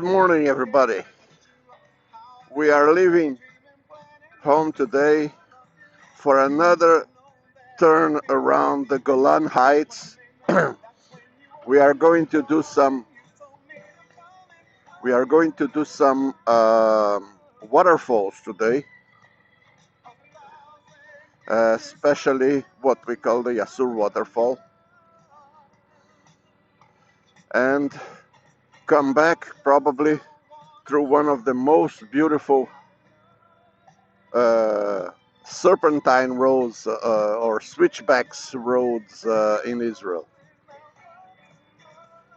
Good morning, everybody. We are leaving home today for another turn around the Golan Heights. we are going to do some. We are going to do some waterfalls today, especially what we call the Yasur waterfall, and come back probably through one of the most beautiful uh, serpentine roads or switchbacks roads in Israel.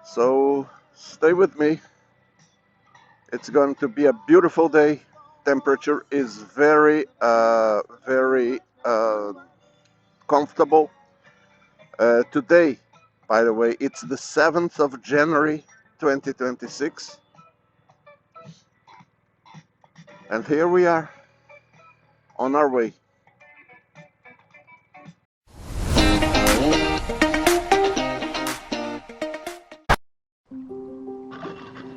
So stay with me. It's going to be a beautiful day. Temperature is very comfortable. Today, by the way, it's the 7th of January 2026. And here we are on our way.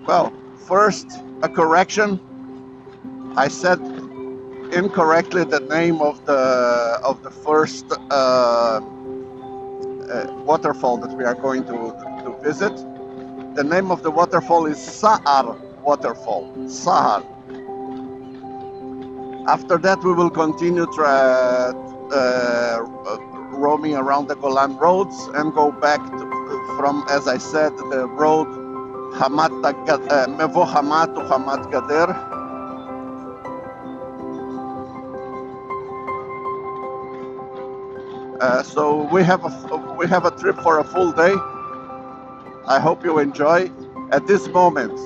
Well, first, a correction. I said incorrectly the name of the first waterfall that we are going to visit. The name of the waterfall is Sa'ar Waterfall. Sa'ar. After that, we will continue roaming around the Golan roads and go back from, as I said, the road Mevo Hamat to Hamat Gader. So we have a trip for a full day. I hope you enjoy. At this moment,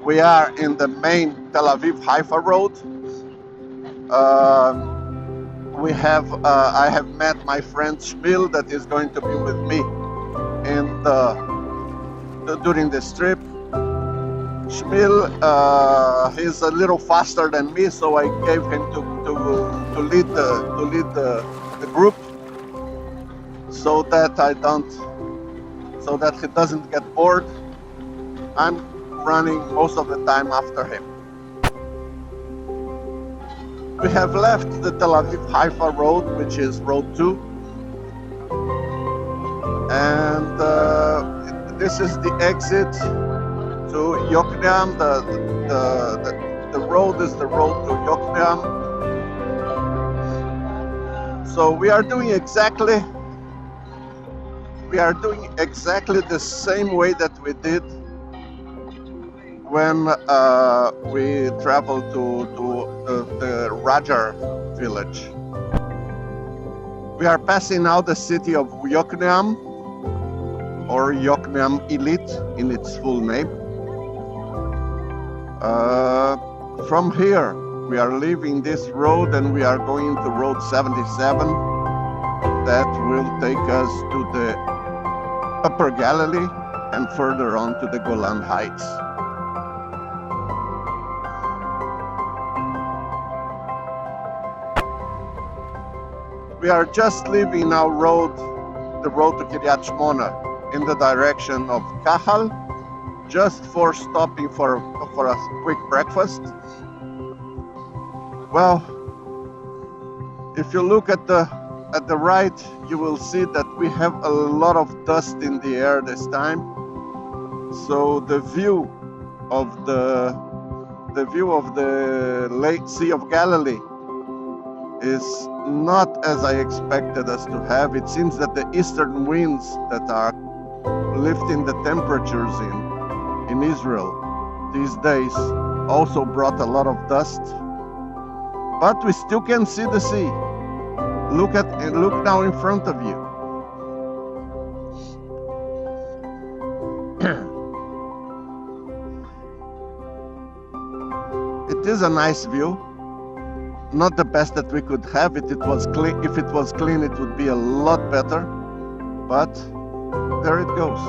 we are in the main Tel Aviv Haifa road. I have met my friend Shmil that is going to be with me during this trip. Shmil, he's a little faster than me, so I gave him to lead the group, so that he doesn't get bored. I'm running most of the time after him. We have left the Tel Aviv Haifa road, which is road 2, and this is the exit to Yokneam. The road is the road to Yokneam. So we are doing exactly the same way that we did when we traveled to the Rajar village. We are passing now the city of Yokneam, or Yokneam Illit in its full name. From here, we are leaving this road and we are going to Road 77. That will take us to the Upper Galilee and further on to the Golan Heights. We are just leaving now the road to Kiryat Shmona in the direction of Kahal, just for stopping for a quick breakfast. Well, if you look at the right, you will see that we have a lot of dust in the air this time. So the view of the Lake Sea of Galilee is not as I expected us to have. It seems that the eastern winds that are lifting the temperatures in Israel these days also brought a lot of dust. But we still can see the sea. Look now in front of you. It is a nice view. Not the best that we could have. If it was clean, it would be a lot better. But there it goes.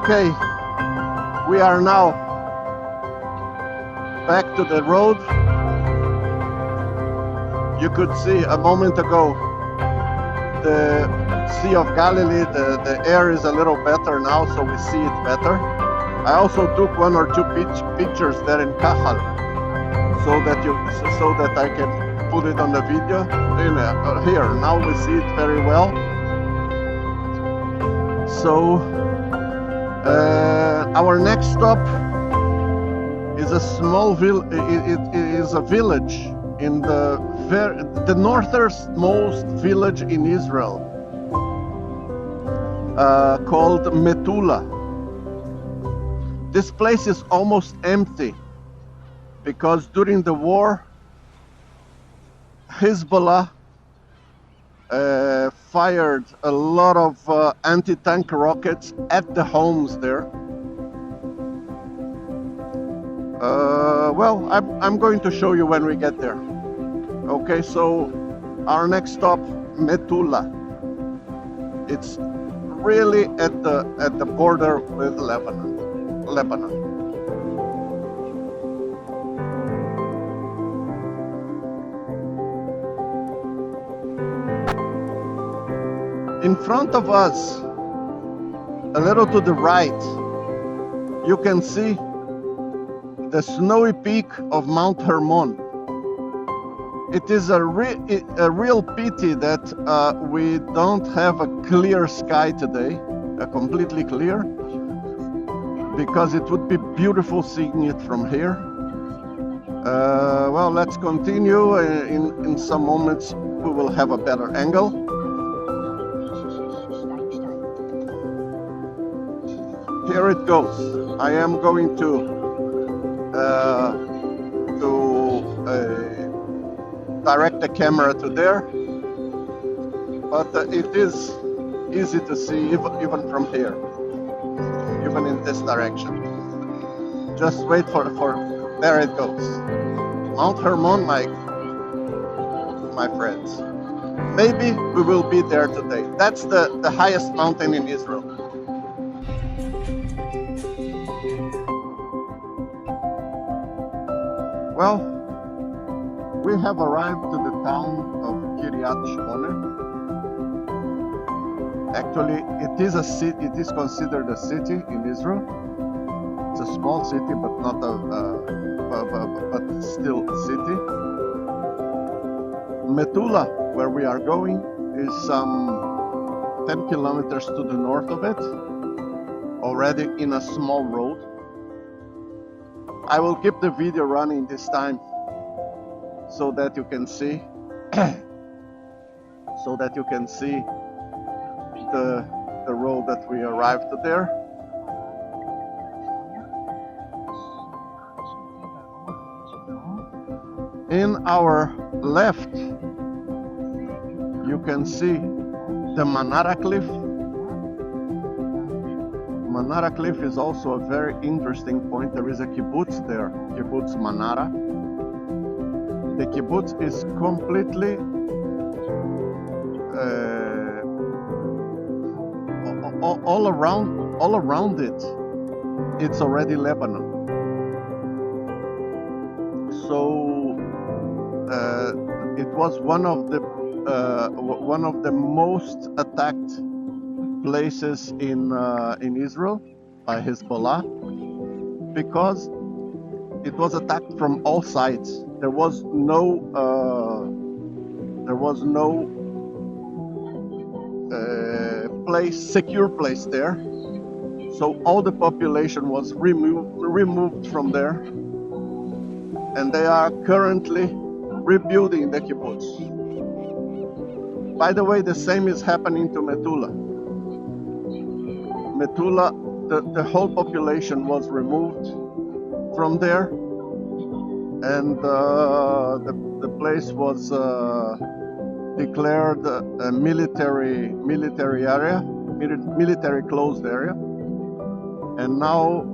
Okay, we are now back to the road. You could see a moment ago the Sea of Galilee. The air is a little better now, so we see it better. I also took one or two pictures there in Cajal, so that I can put it on the video. Here, now we see it very well. So our next stop is a small village. It is a village in the northernmost village in Israel, called Metula. This place is almost empty because during the war, Hezbollah fired a lot of anti-tank rockets at the homes there. Well, I'm going to show you when we get there. Okay, so our next stop, Metula. It's really at the border with Lebanon. In front of us, a little to the right, you can see the snowy peak of Mount Hermon. It is a real pity that we don't have a clear sky today, completely clear, because it would be beautiful seeing it from here. Well, let's continue. In some moments we will have a better angle. Here it goes. I am going to direct the camera to there, but it is easy to see even from here, even in this direction. Just wait for there it goes. Mount Hermon, my friends. Maybe we will be there today. That's the highest mountain in Israel. Well, we have arrived to the town of Kiryat Shmone. Actually, it is a city. It is considered a city in Israel. It's a small city, but not but still a city. Metula, where we are going, is some 10 kilometers to the north of it, already in a small road. I will keep the video running this time so that you can see the road that we arrived to there. In our left, you can see the Manara Cliff. Manara Cliff is also a very interesting point. There is a kibbutz there, Kibbutz Manara. The kibbutz is completely all around it. It's already Lebanon. So it was one of the most attacked places in Israel by Hezbollah, because it was attacked from all sides. There was no secure place there. So all the population was removed from there, and they are currently rebuilding the kibbutz. By the way, the same is happening to Metula. Metula, the whole population was removed from there, and the place was declared a military area, military closed area, and now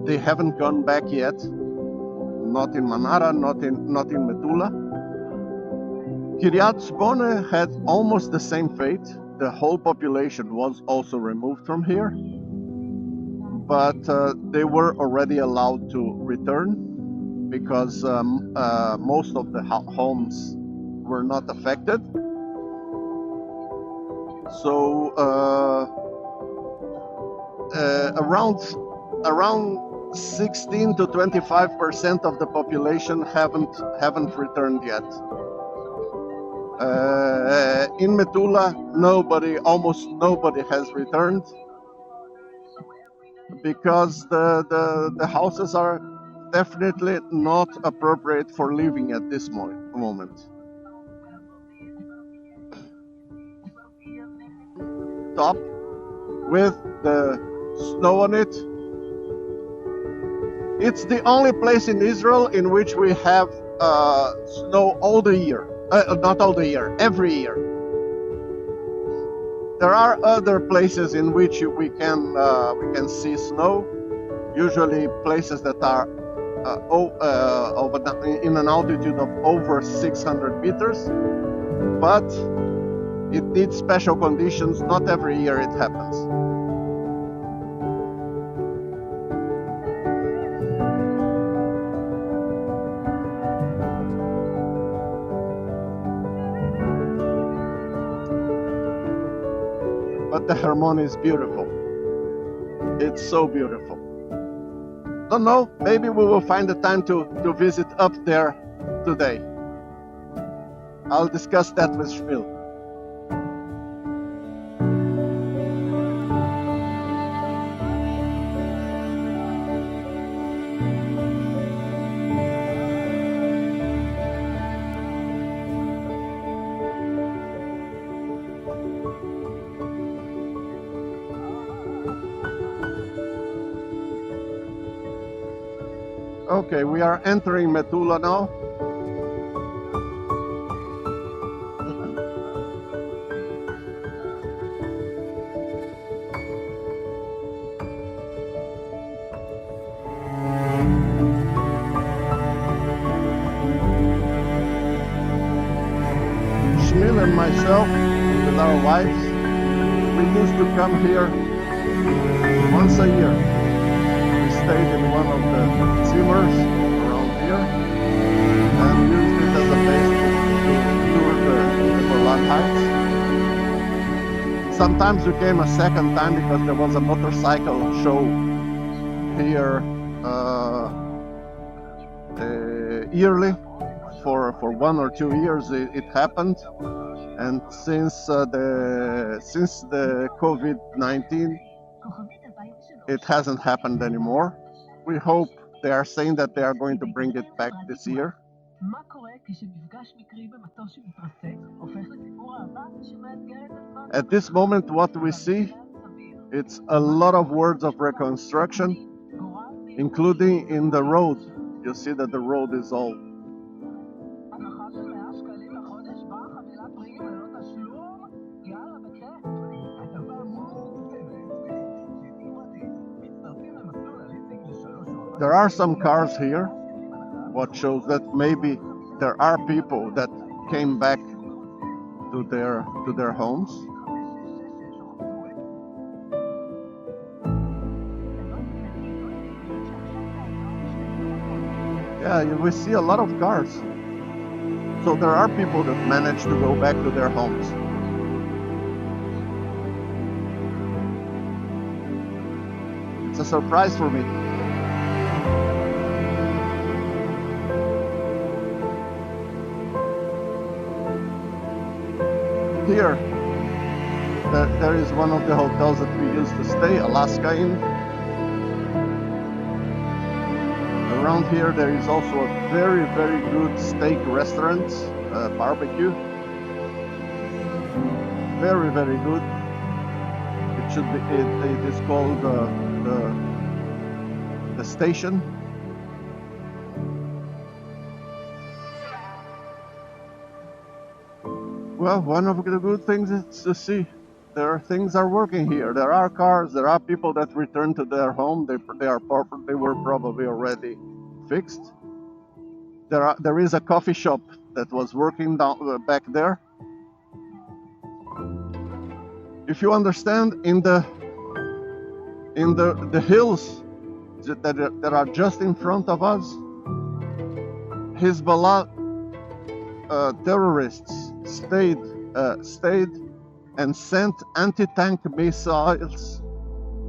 they haven't gone back yet. Not in Manara, not in Metula. Kiryat Shmone had almost the same fate. The whole population was also removed from here. but they were already allowed to return because most of the homes were not affected. So around 16 to 25% of the population haven't returned yet. In Metula, almost nobody has returned because the houses are definitely not appropriate for living at this moment. Top with the snow on it. It's the only place in Israel in which we have snow all the year. Not all the year, every year. There are other places in which we can see snow. Usually places that are in an altitude of over 600 meters, but it needs special conditions. Not every year it happens. But the Hermon is beautiful. It's so beautiful. Don't know, maybe we will find the time to visit up there today. I'll discuss that with Shmuel. Okay, we are entering Metula now. Shmuel and myself, with our wives, we used to come here once a year. We stayed in one of the zimmers around here and used it as a base to tour the Golan Heights. Sometimes we came a second time because there was a motorcycle show here yearly. For 1 or 2 years it happened, and since the COVID-19 it hasn't happened anymore. We hope, they are saying that they are going to bring it back this year. At this moment, what we see, it's a lot of words of reconstruction, including in the road. You see that the road is all There are some cars here, what shows that maybe there are people that came back to their homes. Yeah, we see a lot of cars. So there are people that managed to go back to their homes. It's a surprise for me. Here, there is one of the hotels that we used to stay, Alaska Inn. Around here there is also a very, very good steak restaurant, barbecue. Very, very good. It is called the Station. Well, one of the good things is to see things are working here. There are cars, there are people that return to their home. They were probably already fixed. There is a coffee shop that was working back there. If you understand, in the In the hills that are just in front of us, Hezbollah terrorists stayed and sent anti-tank missiles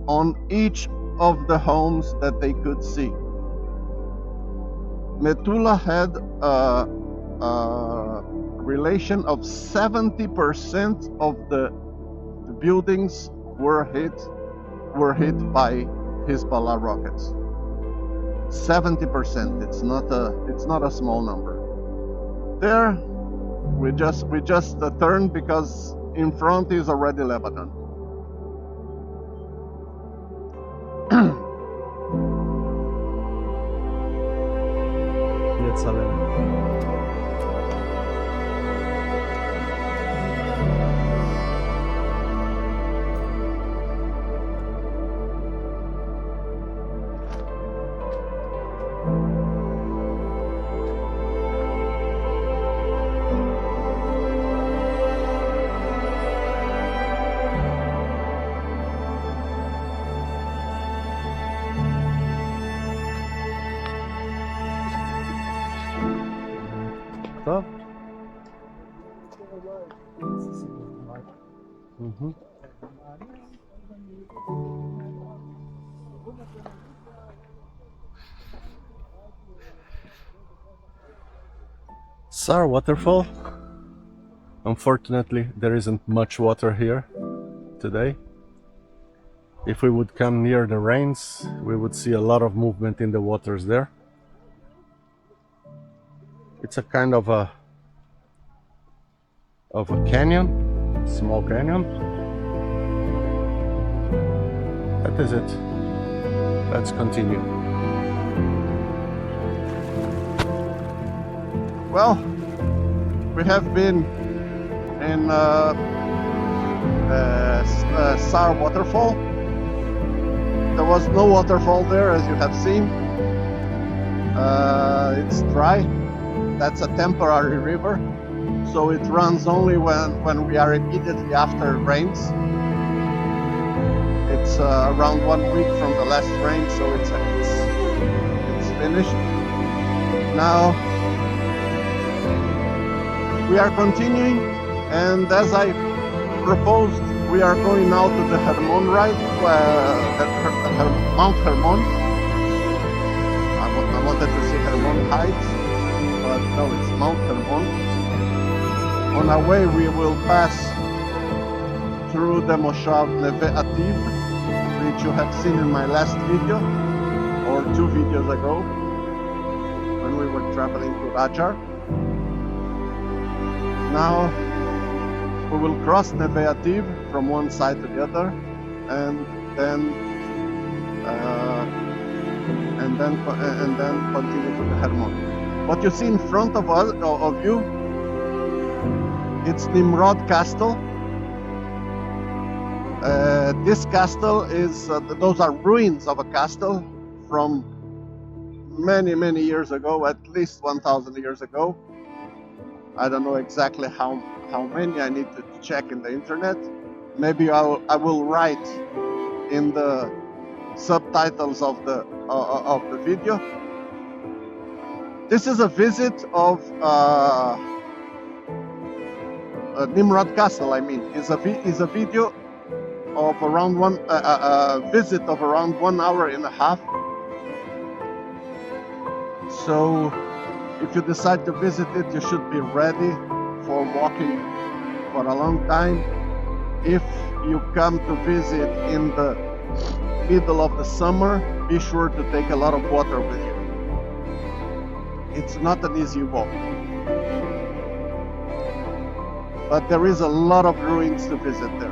on each of the homes that they could see. Metula had a relation of 70% of the buildings were hit by Hezbollah rockets. 70%. It's not a small number. There, we just turned because in front is already Lebanon. לצלם. טוב. Sar waterfall. Unfortunately, there isn't much water here today. If we would come near the rains, we would see a lot of movement in the waters there. It's a kind of a canyon, small canyon. That is it. Let's continue. Well, we have been in Sar waterfall. There was no waterfall there, as you have seen. It's dry. That's a temporary river, so it runs only when we are immediately after rains. It's around 1 week from the last rain, so it's finished. Now we are continuing, and as I proposed, we are going now to the Hermon ride, Mount Hermon. I wanted to see Hermon Heights, but no, it's Mount Hermon. On our way, we will pass through the Moshav Neve Ativ, which you have seen in my last video, or 2 videos ago, when we were traveling to Rajar. Now we will cross Neve Ativ from one side to the other, and then continue to the Hermon. What you see in front of you, it's Nimrod Castle. This castle is, those are ruins of a castle from many years ago, at least 1,000 years ago. I don't know exactly how many. I need to check in the internet. Maybe I will write in the subtitles of the video. This is a visit of Nimrod Castle. I mean, is a video of around visit of around 1 hour and a half. So if you decide to visit it, you should be ready for walking for a long time. If you come to visit in the middle of the summer, be sure to take a lot of water with you. It's not an easy walk, but there is a lot of ruins to visit there.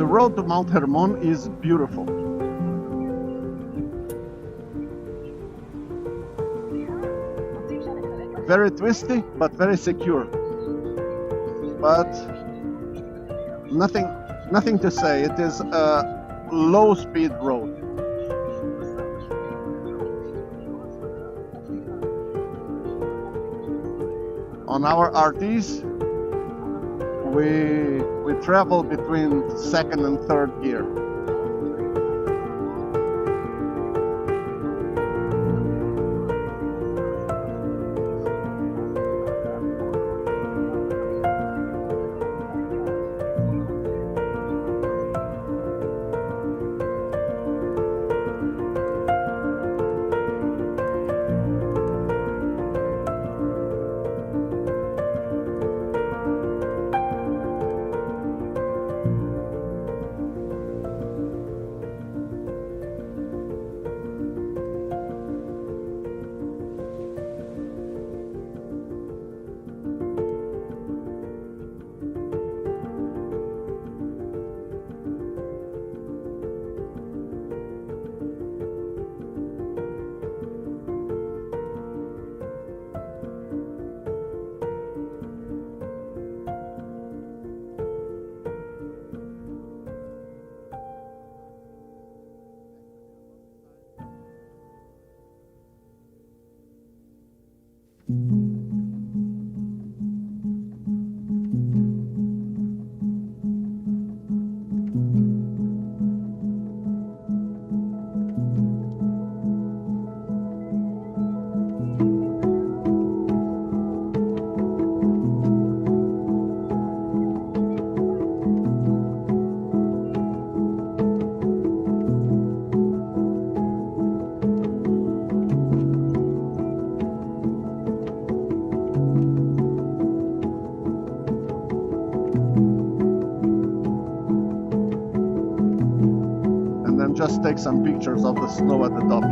The road to Mount Hermon is beautiful. Very twisty, but very secure. But nothing to say. It is a low-speed road. On our RTs, we travel between second and third gear. Just take some pictures of the snow at the top.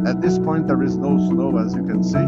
At this point there is no snow, as you can see.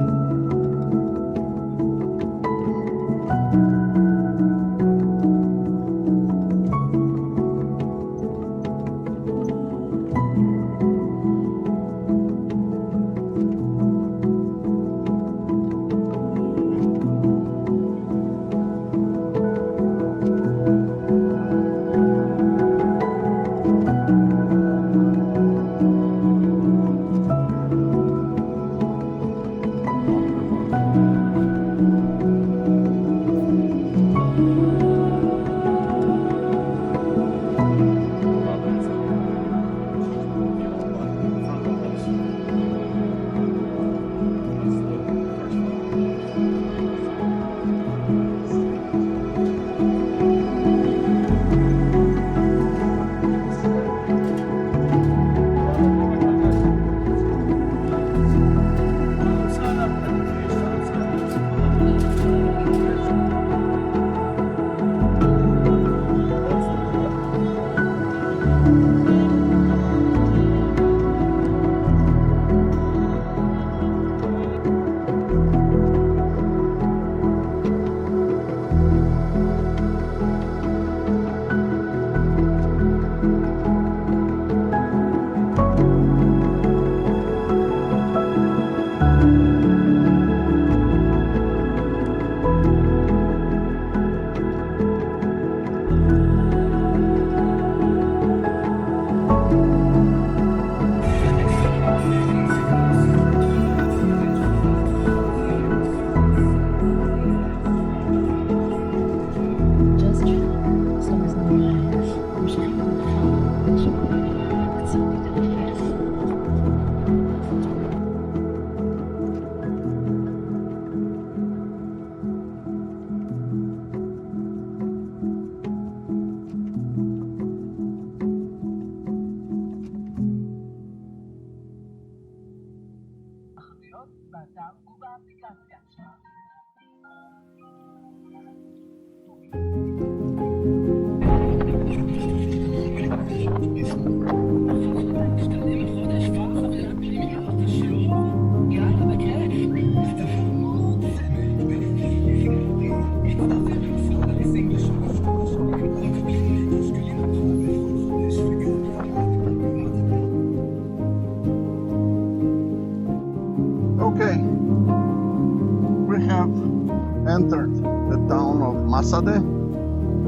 Masada.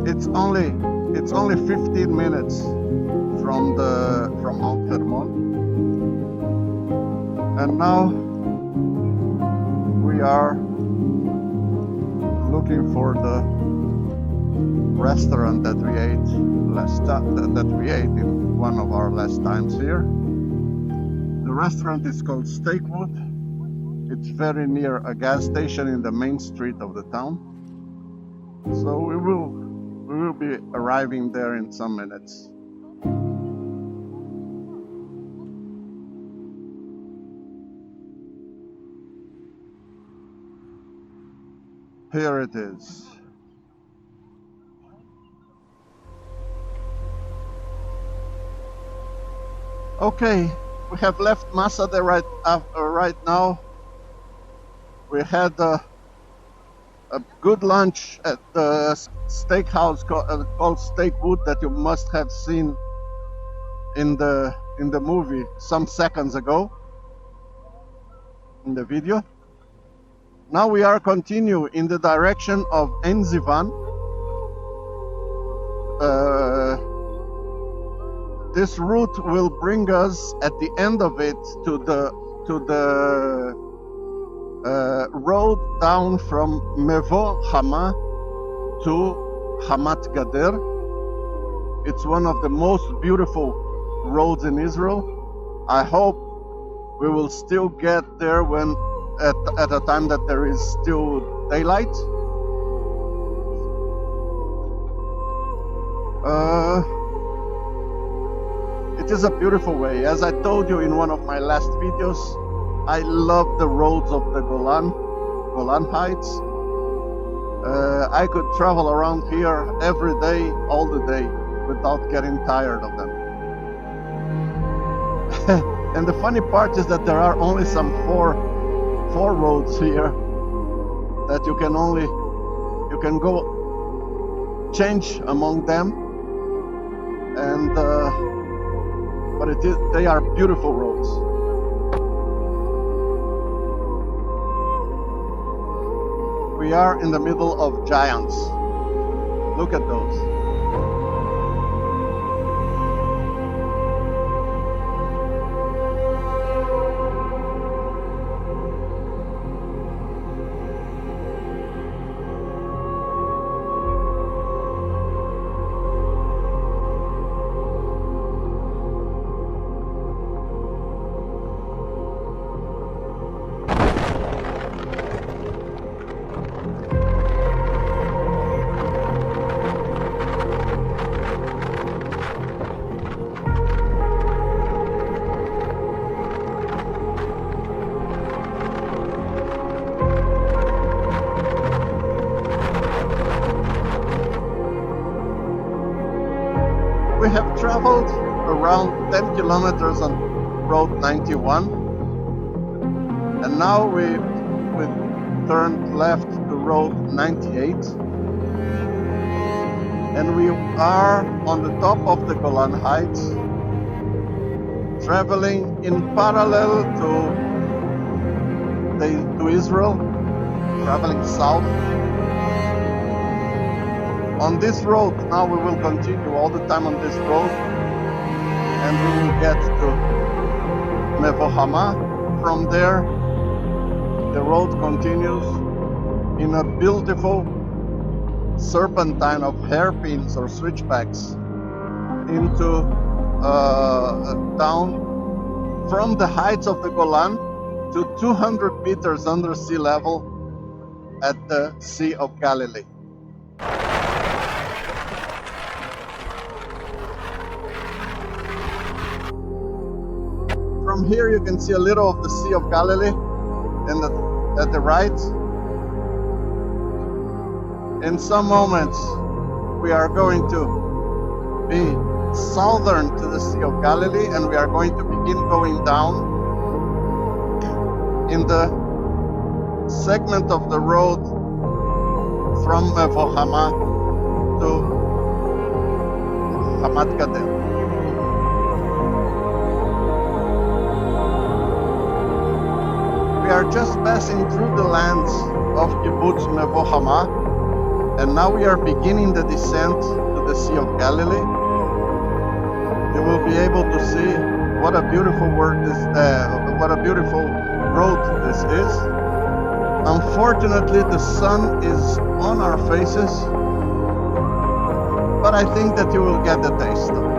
It's only 15 minutes from Mount Hermon, and now we are looking for the restaurant that we ate in one of our last times here. The restaurant is called Steakwood. It's very near a gas station in the main street of the town. So we will be arriving there in some minutes. Here it is. Okay, we have left Masada right now. We had a good lunch at the steakhouse called Steakwood that you must have seen in the movie some seconds ago in the video. Now we are continue in the direction of Ein Zivan. This route will bring us at the end of it to the road down from Mevo Hama to Hamat Gader. It's one of the most beautiful roads in Israel. I hope we will still get there when at a time that there is still daylight. It is a beautiful way. As I told you in one of my last videos, I love the roads of the Golan Heights. I could travel around here every day, all the day, without getting tired of them. And the funny part is that there are only some four roads here that you can go change among them, and but they are beautiful roads. We are in the middle of giants. Look at those. We have traveled around 10 kilometers on Road 91, and now we turned left to Road 98, and we are on the top of the Golan Heights, traveling in parallel to Israel, traveling south. On this road, now we will continue all the time on this road, and we will get to Mevo Hama. From there, the road continues in a beautiful serpentine of hairpins or switchbacks into down from the heights of the Golan to 200 meters under sea level at the Sea of Galilee. From here you can see a little of the Sea of Galilee at the right. In some moments we are going to be southern to the Sea of Galilee, and we are going to begin going down in the segment of the road from Mevo Hama to Hamat Gader. We are just passing through the lands of Kibbutz Mevo Hama, And now we are beginning the descent to the Sea of Galilee. You will be able to see what a beautiful what a beautiful road this is. Unfortunately, the sun is on our faces, but I think that you will get the taste of it.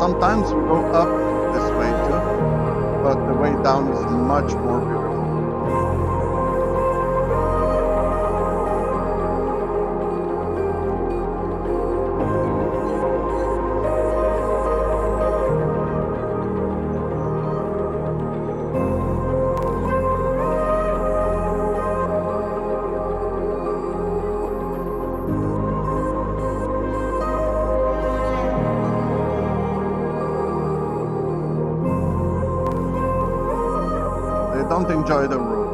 Sometimes we go up this way too, but the way down is much more beautiful. Don't enjoy the road.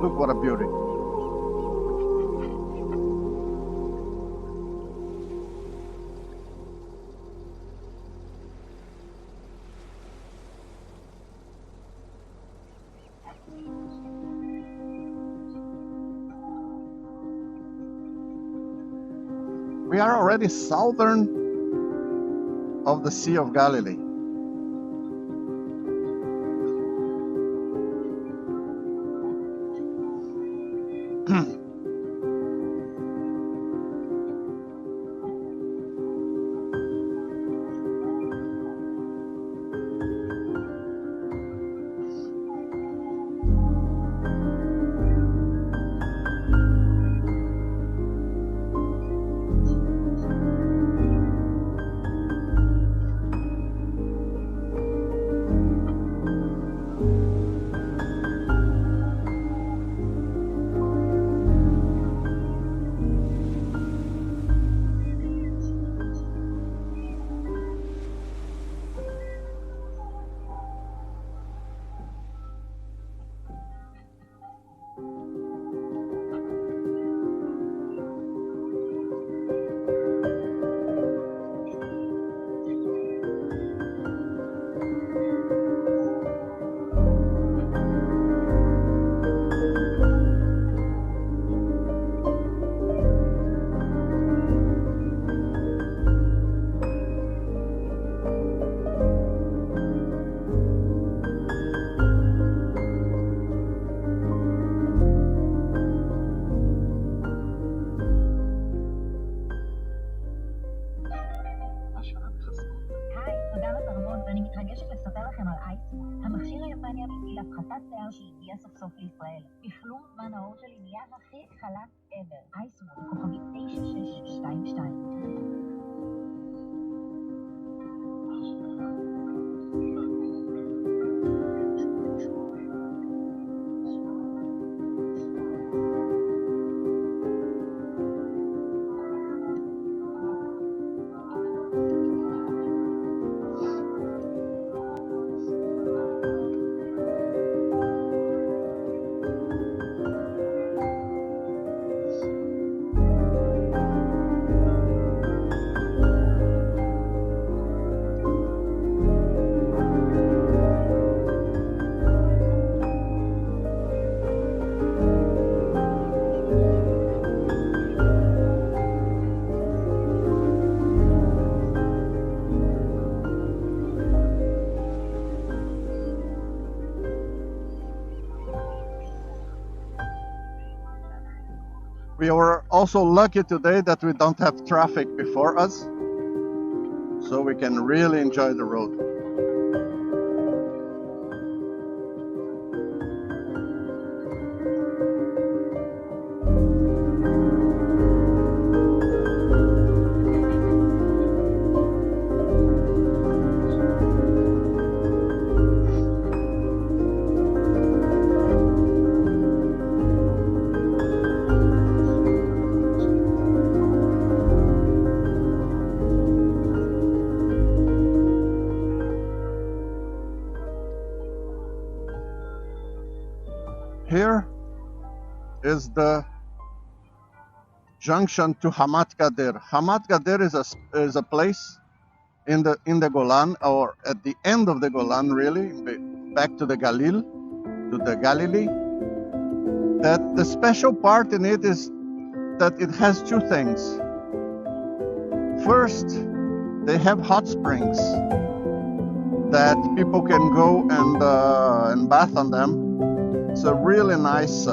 Look what a beauty. We are already southern of the Sea of Galilee. ואני מתרגשת לספר לכם על אייסמון, המכשיר היפני אמיתי להפחתת שיער שהגיע סוף סוף לישראל. בכלום זמן העור שלי נהיה הכי חלק ever. אייסמון, כוכבית 9622. We were also lucky today that we don't have traffic before us, so we can really enjoy the road. Here is the junction to Hamat Gader. Hamat Gader is a place in the Golan, or at the end of the Golan, really, back to the Galil, to the Galilee. That the special part in it is that it has two things. First, they have hot springs that people can go and bath on them. It's a really nice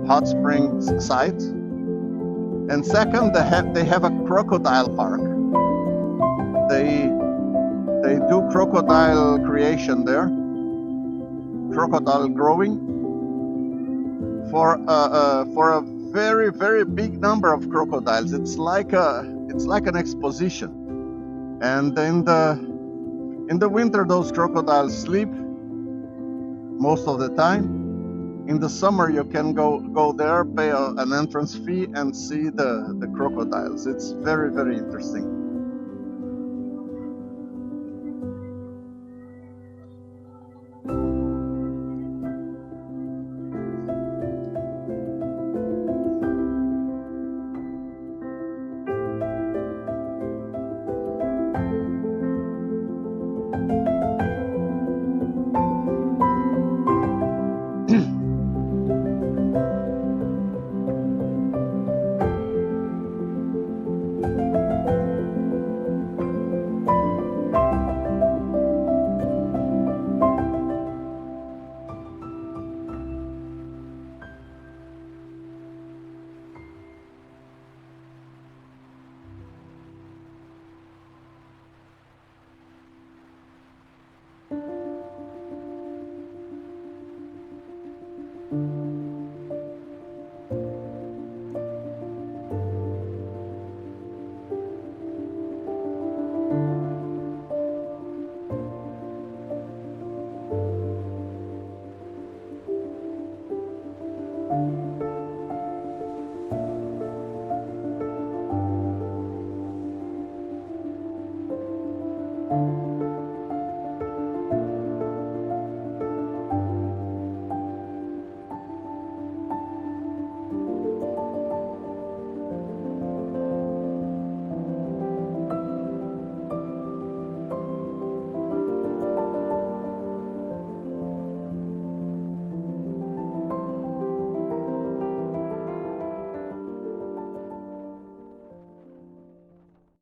hot spring site. And second, they have a crocodile park. They do crocodile creation there, crocodile growing for a very, very big number of crocodiles. It's like an exposition. And in the winter, those crocodiles sleep most of the time. In the summer, you can go there, pay an entrance fee, and see the crocodiles. It's very, very interesting.